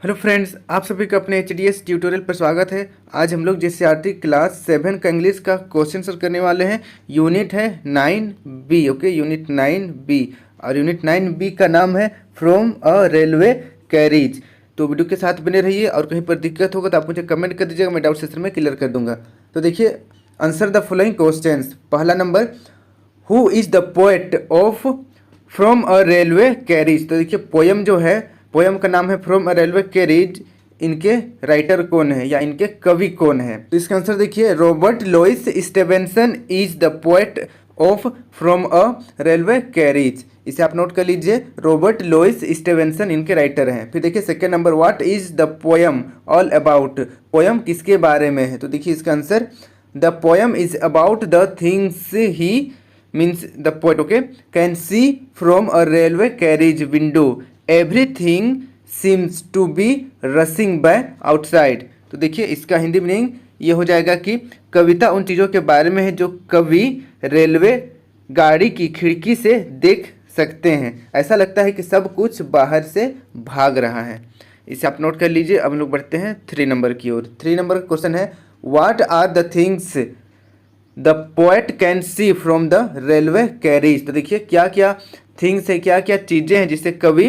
Hello friends, आप सभी का अपने एच ट्यूटोरियल पर स्वागत है। आज हम लोग JCRT क्लास 7 का इंग्लिश का क्वेश्चन आंसर करने वाले हैं। यूनिट है 9B। ओके, यूनिट 9B और यूनिट 9B का नाम है फ्रॉम अ रेलवे कैरिज। तो वीडियो के साथ बने रहिए और कहीं पर दिक्कत होगा तो आप मुझे कमेंट कर दीजिएगा, मैं डाउट सेशन में क्लियर कर दूंगा। तो देखिए, आंसर द फॉलोइंग क्वेश्चंस। पहला number, who is the poet of from a railway carriage. तो देखिए, पोयम जो है, पोयम का नाम है फ्रॉम अ रेलवे कैरिज। इनके राइटर कौन है या इनके कवि कौन है? तो इसका आंसर देखिए, Robert Louis Stevenson is the poet of from a railway carriage. इसे आप नोट कर लीजिए, रॉबर्ट लुईस स्टीवेंसन इनके राइटर हैं। फिर देखिए second number, what is the poem all about. Poem किसके बारे में है? तो देखिए इसका answer, the poem is about the things he means the poet, okay, can see from a railway carriage window everything seems to be rushing by outside। तो देखिए इसका हिंदी मीनिंग ये हो जाएगा कि कविता उन चीज़ों के बारे में है जो कवि रेलवे गाड़ी की खिड़की से देख सकते हैं। ऐसा लगता है कि सब कुछ बाहर से भाग रहा है। इसे आप नोट कर लीजिए। अब हम लोग बढ़ते हैं 3 नंबर की ओर। 3 नंबर का क्वेश्चन है, what are the things the poet can see from the railway carriage. तो देखिए क्या क्या थिंग्स है, क्या क्या चीज़ें हैं जिसे कवि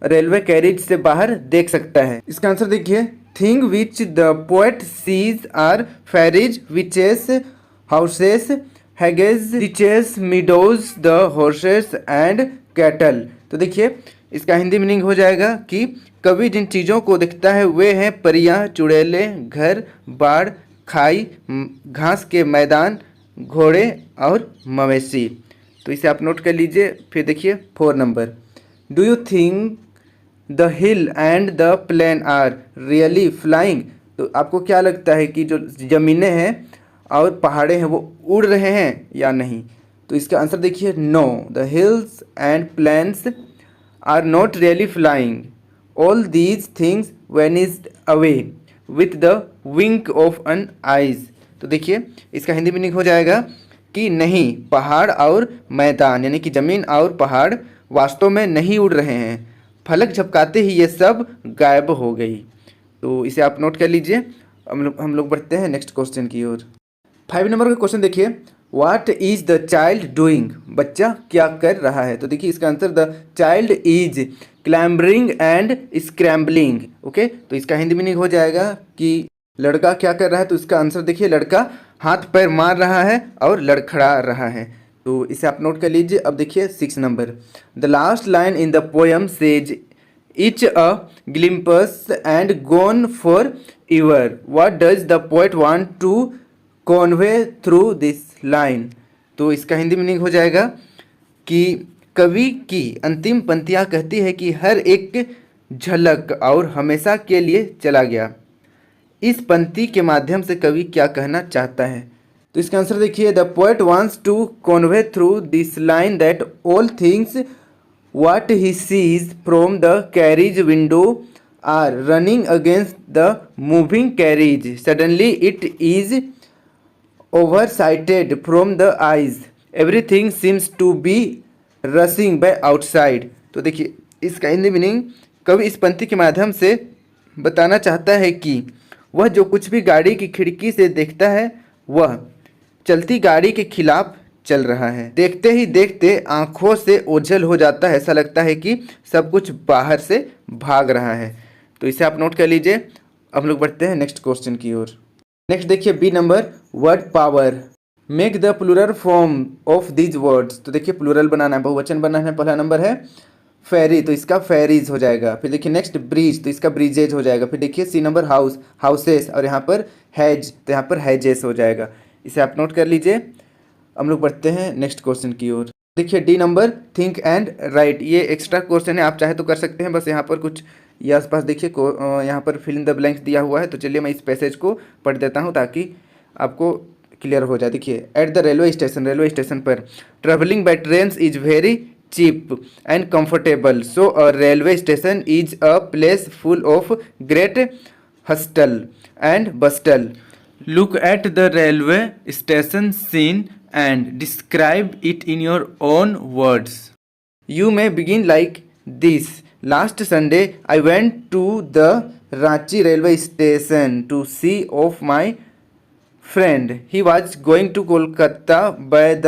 रेलवे कैरिज से बाहर देख सकता है। इसका आंसर देखिए, thing which the poet sees are ferries, witches, houses, hedges, riches, meadows, the horses and cattle. तो देखिए इसका हिंदी मीनिंग हो जाएगा कि कवि जिन चीज़ों को देखता है वे हैं परियां, चुड़ैले, घर, बाड़, खाई, घास के मैदान, घोड़े और मवेशी। तो इसे आप नोट कर लीजिए। फिर देखिए 4 number, do you think the hill and the plain are really flying. तो आपको क्या लगता है कि जो ज़मीनें हैं और पहाड़े हैं वो उड़ रहे हैं या नहीं? तो इसका आंसर देखिए, no, the hills and plains are not really flying, all these things vanished away with the wink of an eyes. तो देखिए इसका हिंदी मीनिंग हो जाएगा कि नहीं, पहाड़ और मैदान यानी कि ज़मीन और पहाड़ वास्तव में नहीं उड़ रहे हैं, फलक झपकाते ही ये सब गायब हो गई। तो इसे आप नोट कर लीजिए। हम लोग बढ़ते हैं नेक्स्ट क्वेश्चन की ओर। 5 नंबर का क्वेश्चन देखिए, what is the child doing. बच्चा क्या कर रहा है? तो देखिए इसका answer, the child is clambering and scrambling. Okay, तो इसका हिंदी मीनिंग हो जाएगा कि लड़का क्या कर रहा है। तो इसका आंसर देखिए, लड़का हाथ पैर मार रहा है और लड़खड़ा रहा है। तो इसे आप नोट कर लीजिए। अब देखिए 6 number, the last line in the poem says each a glimpse and gone for ever, what does the poet want to convey through this line. तो इसका हिंदी मीनिंग हो जाएगा कि कवि की अंतिम पंक्तियाँ कहती है कि हर एक झलक और हमेशा के लिए चला गया। इस पंक्ति के माध्यम से कवि क्या कहना चाहता है? तो इसका आंसर देखिए, the poet wants to convey through this line that all things what he sees from the carriage window are running against the moving carriage, suddenly it is oversighted from the eyes, everything seems to be rushing by outside। तो देखिए इसका Hindi meaning, कवि इस पंक्ति के माध्यम से बताना चाहता है कि वह जो कुछ भी गाड़ी की खिड़की से देखता है वह चलती गाड़ी के खिलाफ चल रहा है। देखते ही देखते आंखों से ओझल हो जाता है, ऐसा लगता है कि सब कुछ बाहर से भाग रहा है। तो इसे आप नोट कर लीजिए। अब लोग बढ़ते हैं नेक्स्ट क्वेश्चन की ओर। नेक्स्ट देखिए B number, word power, make the plural form of these words. तो देखिए प्लूरल बनाना है, बहुवचन बनाना है। पहला नंबर है फेरी, तो इसका फेरीज हो जाएगा। फिर देखिए नेक्स्ट ब्रिज, तो इसका ब्रिजेज हो जाएगा। फिर देखिए सी नंबर हाउस, हाउसेस, और यहाँ पर हैज, तो यहाँ पर हैजेस हो जाएगा। इसे आप नोट कर लीजिए। हम लोग बढ़ते हैं नेक्स्ट क्वेश्चन की ओर। देखिए D number, think and right. ये एक्स्ट्रा क्वेश्चन है, आप चाहे तो कर सकते हैं। बस यहाँ पर कुछ ये आसपास देखिए यहाँ पर फिल इन द ब्लैंक्स दिया हुआ है। तो चलिए मैं इस पैसेज को पढ़ देता हूँ ताकि आपको क्लियर हो जाए। देखिए, at the railway station, railway station पर, travelling by trains is very cheap and comfortable, so a railway station is a place full of great hustle and bustle. Look at the railway station scene and describe it in your own words. You may begin like this. Last Sunday I went to the Ranchi railway station to see off my friend he was going to Kolkata by the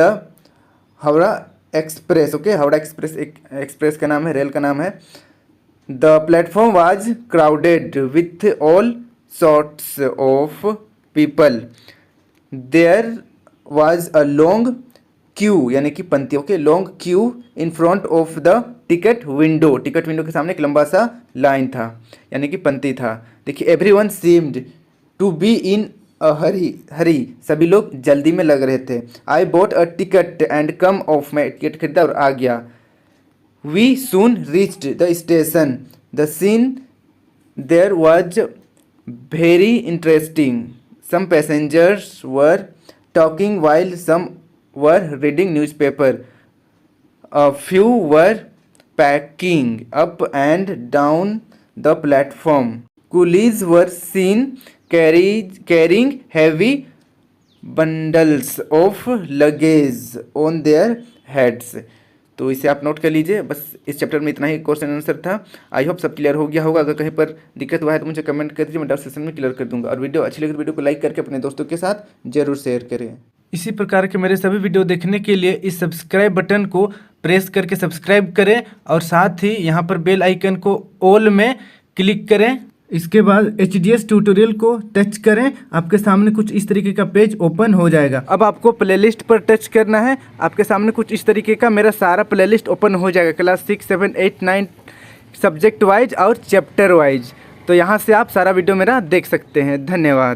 Howrah express. Okay, Howrah express एक express का नाम है, rail का नाम है। The platform was crowded with all sorts of people. There was a long queue यानी कि पंक्ति। Okay, long queue in front of the ticket window. Ticket window के सामने एक लंबा सा लाइन था यानी कि पंक्ति था। देखिए, everyone seemed to be in a hurry, सभी लोग जल्दी में लग रहे थे। I bought a ticket and come off, मैं टिकट खरीदा और आ गया। We soon reached the station, the scene there was very interesting. Some passengers were talking while some were reading newspaper. A few were packing up and down the platform. Coolies were seen carrying heavy bundles of luggage on their heads. तो इसे आप note कर लीजिए। बस इस chapter में इतना ही question answer था। आई होप सब क्लियर हो गया होगा। अगर कहीं पर दिक्कत हुआ है तो मुझे कमेंट कर दीजिए, मैं डाउट सेशन में क्लियर कर दूंगा। और वीडियो अच्छी लगी तो वीडियो को लाइक करके अपने दोस्तों के साथ जरूर शेयर करें। इसी प्रकार के मेरे सभी वीडियो देखने के लिए इस सब्सक्राइब बटन को प्रेस करके सब्सक्राइब करें और साथ ही यहाँ पर बेल आइकन को ऑल में क्लिक करें। इसके बाद HDS ट्यूटोरियल को टच करें, आपके सामने कुछ इस तरीके का पेज ओपन हो जाएगा। अब आपको प्लेलिस्ट पर टच करना है, आपके सामने कुछ इस तरीके का मेरा सारा प्लेलिस्ट ओपन हो जाएगा, क्लास 6, 7, 8, 9 सब्जेक्ट वाइज और चैप्टर वाइज। तो यहाँ से आप सारा वीडियो मेरा देख सकते हैं। धन्यवाद।